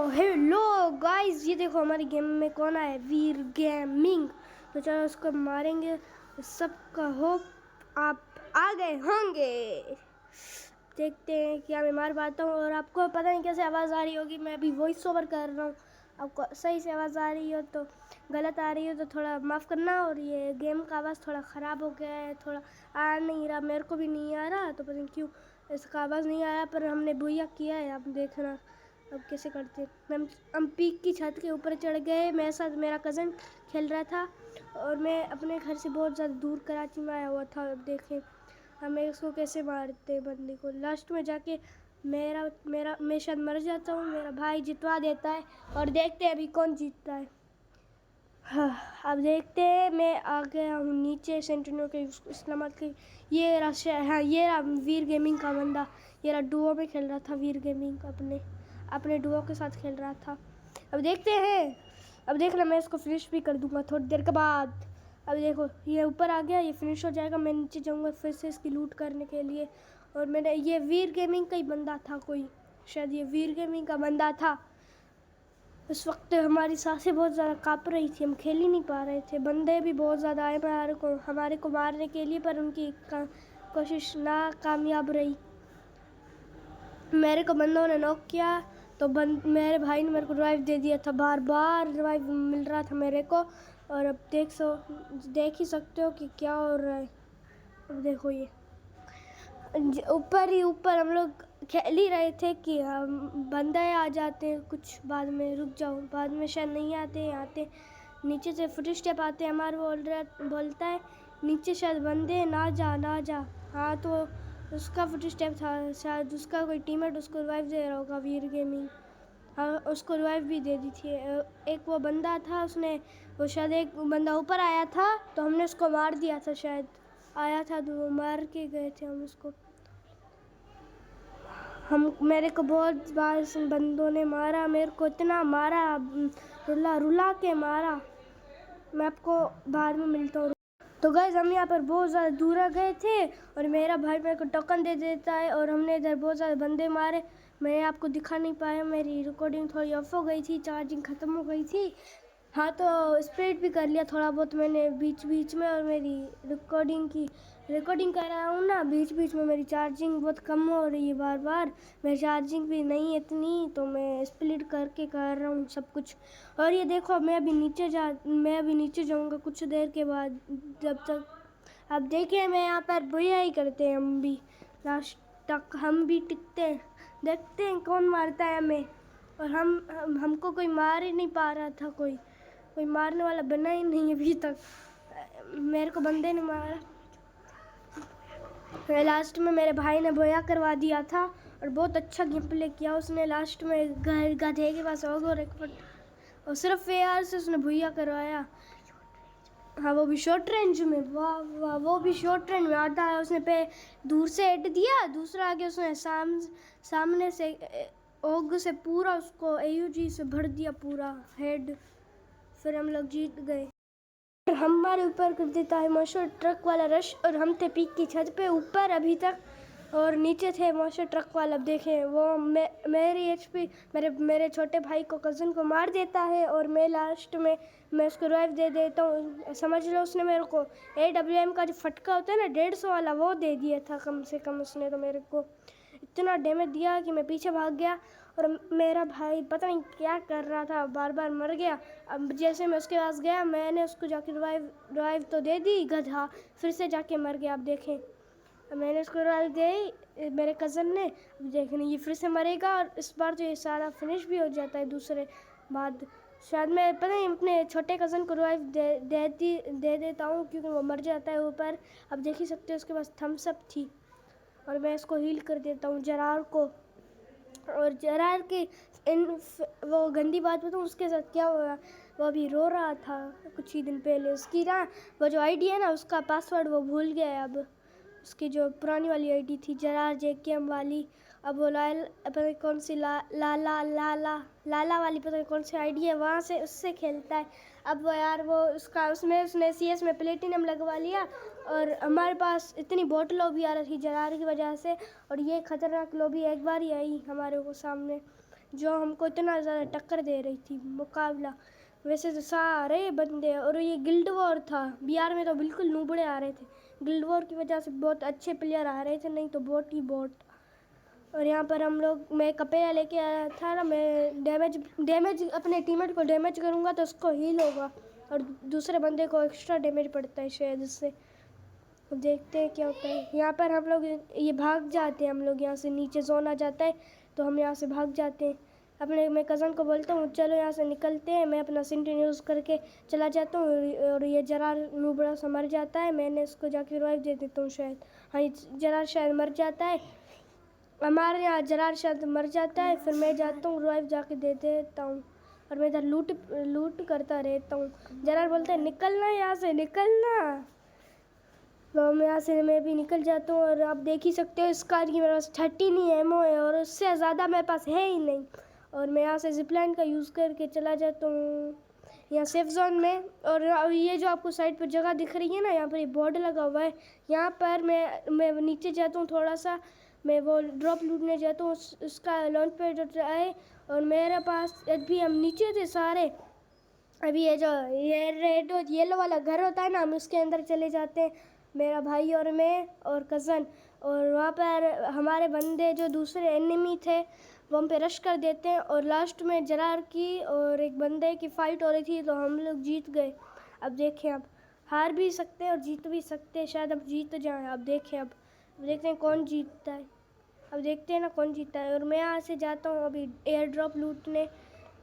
Hello guys, ये देखो हमारी गेम में कौन आया है, वीर गेमिंग। तो चलो उसको मारेंगे। सबका होप आप आ गए होंगे। देखते हैं क्या मैं मार पाता हूँ। और आपको पता नहीं कैसे आवाज़ आ रही होगी, मैं अभी वॉइस ओवर कर रहा हूँ। आपको सही से आवाज़ आ रही हो तो, गलत आ रही हो तो थोड़ा माफ़ करना। और ये गेम का आवाज़ थोड़ा ख़राब हो गया है, थोड़ा आ नहीं रहा, मेरे को भी नहीं आ रहा, तो पता नहीं क्यों इसका आवाज़ नहीं आया। पर हमने बुया किया है, आप देखना अब कैसे करते। हम पीक की छत के ऊपर चढ़ गए। मेरे साथ मेरा कज़न खेल रहा था और मैं अपने घर से बहुत ज़्यादा दूर कराची में आया हुआ था। अब देखें हमें इसको कैसे मारते बंदी को। लास्ट में जाके मैं शायद मर जाता हूँ, मेरा भाई जितवा देता है। और देखते हैं अभी कौन जीतता है। हाँ, अब देखते हैं। मैं आ गया हूँ नीचे सेंटिनो के इस्लामाबाद के। ये रहा, हाँ ये रहा वीर गेमिंग का बंदा। ये रहा डुओ में खेल रहा था, वीर गेमिंग अपने डुओ के साथ खेल रहा था। अब देखते हैं। अब देखना, मैं इसको फिनिश भी कर दूंगा थोड़ी देर के बाद। अब देखो ये ऊपर आ गया, ये फिनिश हो जाएगा। मैं नीचे जाऊंगा फिर से इसकी लूट करने के लिए। और मैंने ये वीर गेमिंग का ही बंदा था कोई, शायद ये वीर गेमिंग का बंदा था। उस वक्त हमारी सांसें बहुत ज़्यादा काँप रही थी, हम खेल ही नहीं पा रहे थे। बंदे भी बहुत ज़्यादा आए हमारे को मारने के लिए, पर उनकी कोशिश नाकामयाब रही। मेरे को बंदों ने नॉक किया तो मेरे भाई ने मेरे को रिवाइव दे दिया था। बार बार रिवाइव मिल रहा था मेरे को। और अब देख ही सकते हो कि क्या हो रहा है। अब देखो ये ऊपर ही ऊपर हम लोग खेल ही रहे थे कि हम बंदे आ जाते हैं कुछ बाद में। रुक जाओ, बाद में शायद नहीं आते नीचे से फुट स्टेप आते हैं। हमारा बोलता है नीचे शायद बंदे, ना जा। हाँ तो उसका फुट स्टेप था, शायद उसका कोई टीममेट उसको रिवाइव दे रहा होगा, वीर गेमिंग। हाँ उसको रिवाइव भी दे दी थी। एक वो बंदा था, उसने वो शायद एक बंदा ऊपर आया था तो हमने उसको मार दिया था। शायद आया था तो मार के गए थे हम उसको। मेरे को बहुत बार बंदों ने मारा, मेरे को इतना मारा, रुला के मारा। मैं आपको बाद में मिलता हूँ। तो गाइस हम यहाँ पर बहुत ज़्यादा दूर आ गए थे और मेरा भाई मेरे को टोकन दे देता है और हमने इधर बहुत ज़्यादा बंदे मारे। मैं आपको दिखा नहीं पाया, मेरी रिकॉर्डिंग थोड़ी ऑफ हो गई थी, चार्जिंग ख़त्म हो गई थी। हाँ तो स्प्रेड भी कर लिया थोड़ा बहुत मैंने बीच में। और मेरी रिकॉर्डिंग कर रहा हूँ ना, बीच में मेरी चार्जिंग बहुत कम हो रही है बार। मेरी चार्जिंग भी नहीं है इतनी, तो मैं स्प्लिट करके कर रहा हूँ सब कुछ। और ये देखो मैं अभी नीचे जाऊँगा कुछ देर के बाद। जब तक अब देखिए मैं यहाँ पर बुरा ही करते हैं हम भी, लास्ट तक हम भी टिकते हैं। देखते हैं कौन मारता है हमें। और हमको कोई मार ही नहीं पा रहा था, कोई मारने वाला बना ही नहीं अभी तक। मेरे को बंदे ने मारा। लास्ट में मेरे भाई ने बोया करवा दिया था और बहुत अच्छा गेम प्ले किया उसने। लास्ट में गधे के पास और सिर्फ AR से उसने भुइया करवाया। हाँ वो भी शॉर्ट रेंज में, वाह वो भी शॉर्ट रेंज में आता है। उसने पे दूर से हेड दिया, दूसरा आगे उसने सामने से ओग से पूरा उसको AUG से भर दिया पूरा हेड। फिर हम लोग जीत गए। हमारे ऊपर कर देता है मॉन्स्टर ट्रक वाला रश और हम थे पीक की छत पे ऊपर अभी तक, और नीचे थे मॉन्स्टर ट्रक वाला। अब देखें वो मेरी HP मेरे छोटे भाई को, कज़न को मार देता है और मैं लास्ट में मैं उसको रिवाइव दे देता हूँ। समझ लो उसने मेरे को AWM का जो फटका होता है ना 150 वाला, वो दे दिया था कम से कम। उसने तो मेरे को इतना डैमेज दिया कि मैं पीछे भाग गया और मेरा भाई पता नहीं क्या कर रहा था, बार मर गया। अब जैसे मैं उसके पास गया, मैंने उसको जाके रिवाइव तो दे दी, गधा फिर से जाके मर गया। अब देखें मैंने उसको रिवाइव दे मेरे कज़न ने। अब देखें ये फिर से मरेगा और इस बार तो ये सारा फिनिश भी हो जाता है दूसरे बाद। शायद मैं पता नहीं अपने छोटे कज़न को रिवाइव दे देता हूँ क्योंकि वो मर जाता है ऊपर। अब देख ही सकते हो उसके पास थम्स अप थी और मैं इसको हील कर देता हूँ जरार को। और जरार की वो गंदी बात बताऊँ उसके साथ क्या हुआ, वो अभी रो रहा था कुछ ही दिन पहले। उसकी ना वो जो ID है ना, उसका पासवर्ड वो भूल गया है। अब उसकी जो पुरानी वाली ID थी जरार JKM वाली, अब वो पता नहीं कौन सी लाला वाली पता नहीं कौन सी ID है, वहाँ से उससे खेलता है। अब वो यार वो उसने CS में प्लेटिनम लगवा लिया और हमारे पास इतनी बॉट लॉबी आ रही थी जरार की वजह से। और ये खतरनाक लॉबी एक बार ही आई हमारे को सामने। जो हमको इतना ज़्यादा टक्कर दे रही थी मुकाबला। वैसे तो सारे बंदे, और ये गिल्ड वॉर था, बिहार में तो बिल्कुल नूबड़े आ रहे थे। गिल्ड वॉर की वजह से बहुत अच्छे प्लेयर आ रहे थे, नहीं तो बोट ही बोट। और यहाँ पर हम लोग, मैं कपेला लेके आया था ना, मैं डैमेज अपने टीममेट को डैमेज करूँगा तो उसको हील होगा, और दूसरे बंदे को एक्स्ट्रा डैमेज पड़ता है शायद इससे। देखते हैं क्या होता है। यहाँ पर हम लोग ये भाग जाते हैं, हम लोग यहाँ से नीचे जोन आ जाता है तो हम यहाँ से भाग जाते हैं। अपने मैं कज़न को बोलता हूँ चलो यहाँ से निकलते हैं, मैं अपना सिंटन यूज़ करके चला जाता हूँ, और ये जरार नूबड़ा सा मर जाता है, मैंने इसको जाके रिवाइव दे देता हूँ शायद। हाँ, ये जरार शायद मर जाता है, हमारे यहाँ जरार शायद मर जाता है, फिर मैं जाता हूँ रिवाइव जाके दे देता हूँ, और मैं इधर लूट करता रहता हूँ। जरार बोलता है निकलना यहाँ से, निकलना। तो मैं यहाँ से मैं भी निकल जाता हूँ, और आप देख ही सकते हो इस कार की मेरे पास 39 एमओ है, और उससे ज़्यादा मेरे पास है ही नहीं। और मैं यहाँ से जिपलाइन का यूज़ करके चला जाता हूँ यहाँ सेफ जोन में। और ये जो आपको साइड पर जगह दिख रही है ना, यहाँ पर ये बोर्ड लगा हुआ है, यहाँ पर मैं नीचे जाता हूँ थोड़ा सा, मैं वो ड्रॉप लूटने जाता हूँ, उसका लॉन्च पैड है, और मेरे पास अभी हम नीचे थे सारे। अभी ये रेड और येलो वाला घर होता है ना, हम उसके अंदर चले जाते हैं, मेरा भाई और मैं और कज़न। और वहाँ पर हमारे बंदे जो दूसरे एनिमी थे वो हम पे रश कर देते हैं, और लास्ट में जरार की और एक बंदे की फ़ाइट हो रही थी तो हम लोग जीत गए। अब देखें, अब हार भी सकते हैं और जीत भी सकते हैं, शायद अब जीत जाएं। अब देखें, अब देखते हैं कौन जीतता है, अब देखते हैं ना कौन जीतता है। और मैं यहाँ से जाता हूँ अभी एयर ड्रॉप लूटने,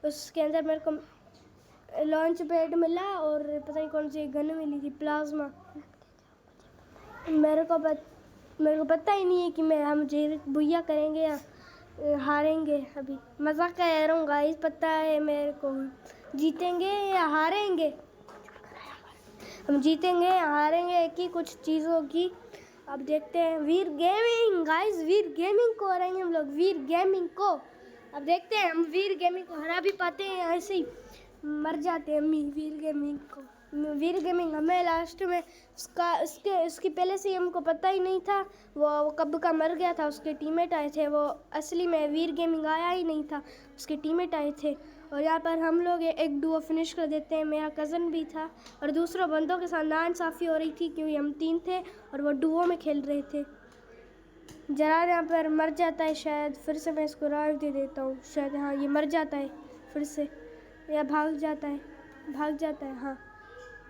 उसके अंदर मेरे को लॉन्च पैड मिला और पता नहीं कौन सी गन मिली थी, प्लाज्मा। मेरे को पता ही नहीं है कि हम भुइया करेंगे या हारेंगे। अभी मज़ाक कह रहा हूँ गाइस, पता है मेरे को जीतेंगे या हारेंगे, हम जीतेंगे या हारेंगे एक ही कुछ चीज़ों की। अब देखते हैं, वीर गेमिंग गाइस, वीर गेमिंग को हराएंगे हम लोग, वीर गेमिंग को। अब देखते हैं, हम वीर गेमिंग को हरा भी पाते हैं, ऐसे ही मर जाते हैं हम वीर गेमिंग को। वीर गेमिंग हमें लास्ट में उसकी पहले से ही हमको पता ही नहीं था, वो कब का मर गया था, उसके टीममेट आए थे, वो असली में वीर गेमिंग आया ही नहीं था, उसके टीममेट आए थे। और यहाँ पर हम लोग एक डुओ फिनिश कर देते हैं, मेरा कज़न भी था और दूसरों बंदों के साथ नाइंसाफ़ी हो रही थी क्योंकि हम 3 थे और वो डुओ में खेल रहे थे। जरार यहाँ पर मर जाता है शायद, फिर से मैं इसको राइव दे देता हूँ शायद। हाँ, ये मर जाता है फिर से, या भाग जाता है, हाँ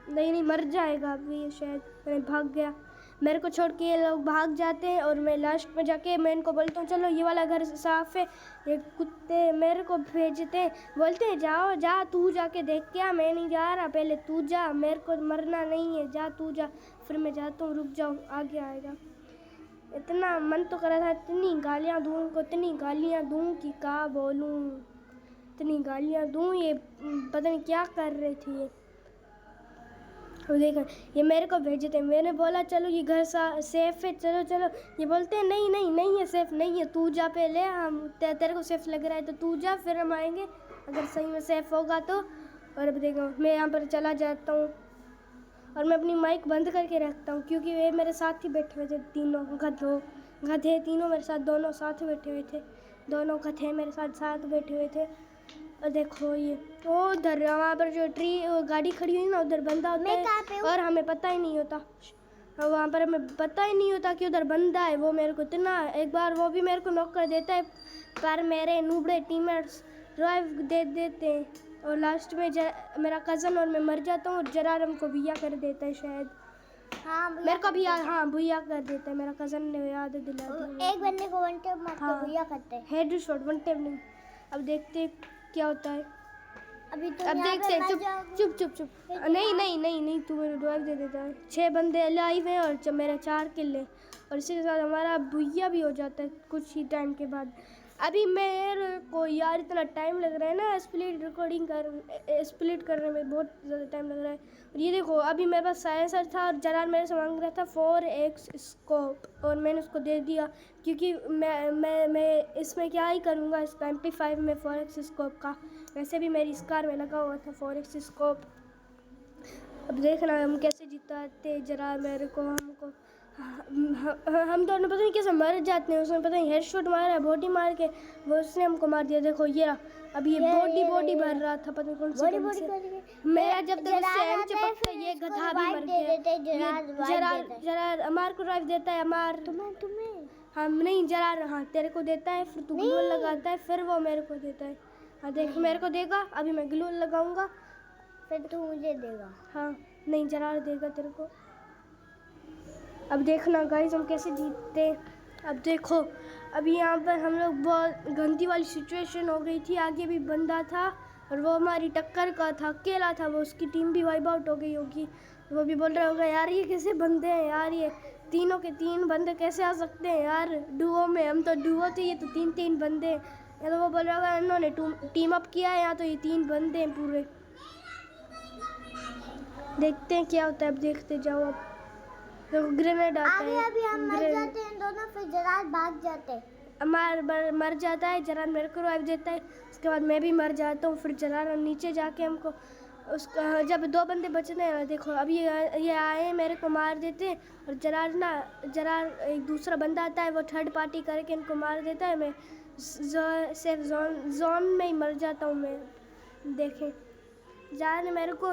नहीं मर जाएगा अभी ये शायद, मैं भाग गया, मेरे को छोड़ के ये लोग भाग जाते हैं। और मैं लास्ट में जाके मैं इनको बोलता हूँ चलो ये वाला घर साफ है, ये कुत्ते मेरे को भेजते हैं, बोलते हैं जाओ जा तू जाके देख के आ, मैं नहीं जा रहा, पहले तू जा, मेरे को मरना नहीं है, जा तू जा। फिर मैं जाता हूँ, रुक जाओ आगे आएगा। इतना मन तो कर रहा था इतनी गालियाँ दूँ उनको, इतनी गालियाँ दूँ कि क्या बोलूँ, इतनी गालियाँ दूँ, ये पता नहीं क्या कर रही थी ये। देखो ये मेरे को भेजे थे, मैंने बोला चलो ये घर सेफ है, चलो चलो, ये बोलते हैं नहीं नहीं नहीं है सेफ, नहीं है, तू जा पहले, हम तेरे को सेफ लग रहा है तो तू जा, फिर हम आएंगे अगर सही में सेफ होगा तो। और अब देखो मैं यहाँ पर चला जाता हूँ और मैं अपनी माइक बंद करके रखता हूँ क्योंकि वे मेरे साथ ही बैठे हुए थे, तीनों गधे तीनों मेरे साथ, दोनों साथ बैठे हुए थे, दोनों गधे मेरे साथ बैठे हुए थे। और देखो ये उधर वहाँ पर जो गाड़ी खड़ी हुई ना, उधर बंदा होता है और हमें पता ही नहीं होता, वहाँ पर हमें पता ही नहीं होता कि उधर बंदा है। वो मेरे को इतना एक बार वो भी मेरे को नॉक कर देता है, पर मेरे नूबड़े टीममेट्स रिवाइव दे देते हैं और लास्ट में मेरा कज़न और मैं मर जाता हूँ और जरार हमको भैया कर देता है शायद। हाँ मेरे को भी याद, हाँ भैया कर देता है, मेरा कज़न ने याद दिला दिया। एक बंदे को वन टैप मार के भैया करते हैं, हेड शॉट, वन टैप नहीं। अब देखते क्या होता है, अभी तो अब देखते हैं, चुप नहीं तू मेरे ड्राइव दे देता है। 6 बंदे लाइव हैं और मेरा 4 किल है, और इसी के साथ हमारा भुइया भी हो जाता है कुछ ही टाइम के बाद। अभी मेरे को यार इतना टाइम लग रहा है ना, स्प्लिट करने में बहुत ज़्यादा टाइम लग रहा है। और ये देखो अभी मेरे पास साइलेंसर था और जरार मेरे से मांग रहा था 4x स्कोप, और मैंने उसको दे दिया क्योंकि मैं इसमें क्या ही करूँगा, इस MP5 में 4x स्कोप का, वैसे भी मेरी इस कार में लगा हुआ था 4x स्कोप। अब देखना हम कैसे जिताते जरा मेरे को, हमको हम दोनों पता नहीं कैसे मर जाते हैं। उसने पता नहीं हेडशॉट मारा है, बॉडी मार के वो उसने हमको मार दिया। देखो ये रहा, अभी ये बॉडी भर रहा था, पता नहीं कौन सी गन से। मेरा जब तक उससे एम चिपकता ये गधा भी मर गया। जरार अमार को ड्राइव देता है, अमार तुम्हें हम नहीं, जरार हाँ तेरे को देता है, फिर तू ग्लू लगाता है, फिर वो मेरे को देता है। हाँ देख मेरे को देगा, अभी मैं ग्लू लगाऊंगा, फिर तू मुझे देगा। हाँ नहीं जरार देगा तेरे को। अब देखना गाइस हम कैसे जीतते। अब देखो अभी यहाँ पर हम लोग बहुत गंदी वाली सिचुएशन हो गई थी। आगे भी बंदा था और वो हमारी टक्कर का था, अकेला था वो, उसकी टीम भी वाइप आउट हो गई होगी। वो भी बोल रहा होगा यार ये कैसे बंदे हैं यार, ये तीनों के तीन बंदे कैसे आ सकते हैं यार डुओ में, हम तो डुओ थे, ये तो तीन तीन बंदे हैं। या तो वो बोल रहा होगा इन्होंने टीम अप किया है, या तो ये तीन बंदे हैं पूरे। देखते हैं क्या होता है, अब देखते जाओ। अब देखो ग्रेनेड आता है, अभी हम मर जाते हैं दोनों, फिर जरार भाग जाते हैं। अमार मर जाता है, जरार मेरे को रिवाइव देता है, उसके बाद मैं भी मर जाता हूँ। फिर जरार नीचे जाके हमको उसका जब दो बंदे बचते हैं, देखो अब ये आए मेरे को मार देते हैं, और जरार एक दूसरा बंदा आता है, वो थर्ड पार्टी करके इनको मार देता है। मैं सेफ जोन में ही मर जाता हूँ मैं। देखें जरार ने मेरे को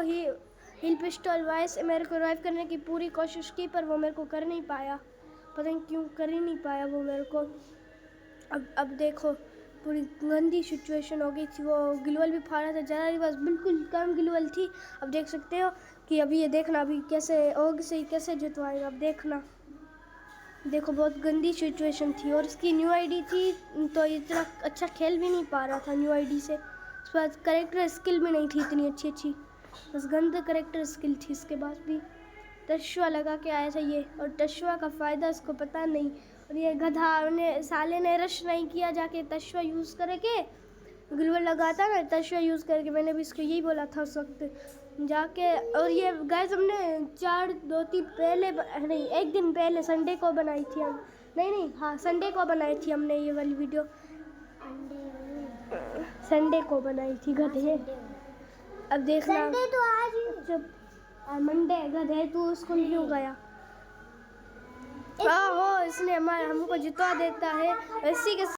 हिल पिस्टल वाइस मेरे को रिवाइव करने की पूरी कोशिश की, पर वो मेरे को कर नहीं पाया, पता नहीं क्यों कर ही नहीं पाया वो मेरे को। अब देखो पूरी गंदी सिचुएशन हो गई थी। वो ग्लूवल भी फाड़ा था, जरा ही बस बिल्कुल कम ग्लूवल थी। अब देख सकते हो कि अभी ये देखना अभी कैसे ओग से ही कैसे जितवाएगा। अब देखना, देखो बहुत गंदी सिचुएशन थी, और इसकी न्यू आईडी थी तो इतना अच्छा खेल भी नहीं पा रहा था न्यू आईडी से। उस पर करेक्टर स्किल भी नहीं थी इतनी अच्छी, बस गंदा करेक्टर स्किल थी। इसके बाद भी तशुआ लगा के आया था ये, और तशुआ का फ़ायदा इसको पता नहीं। और ये गधा साले ने रश नहीं किया जाके तशुआ यूज़ करके, ग्लूवल लगाता ना तशुआ यूज़ करके। मैंने भी इसको यही बोला था उस वक्त जाके। और ये गाइस हमने 2-3 पहले नहीं, एक दिन पहले संडे को बनाई थी हम, नहीं हाँ संडे को बनाई थी हमने ये वाली वीडियो, संडे को बनाई थी गधे। अब देखना संडे तो आज ही, जब मंडे गधे तू स्कूल क्यों गया? हो इसने हमको जितवा देता है। इसी के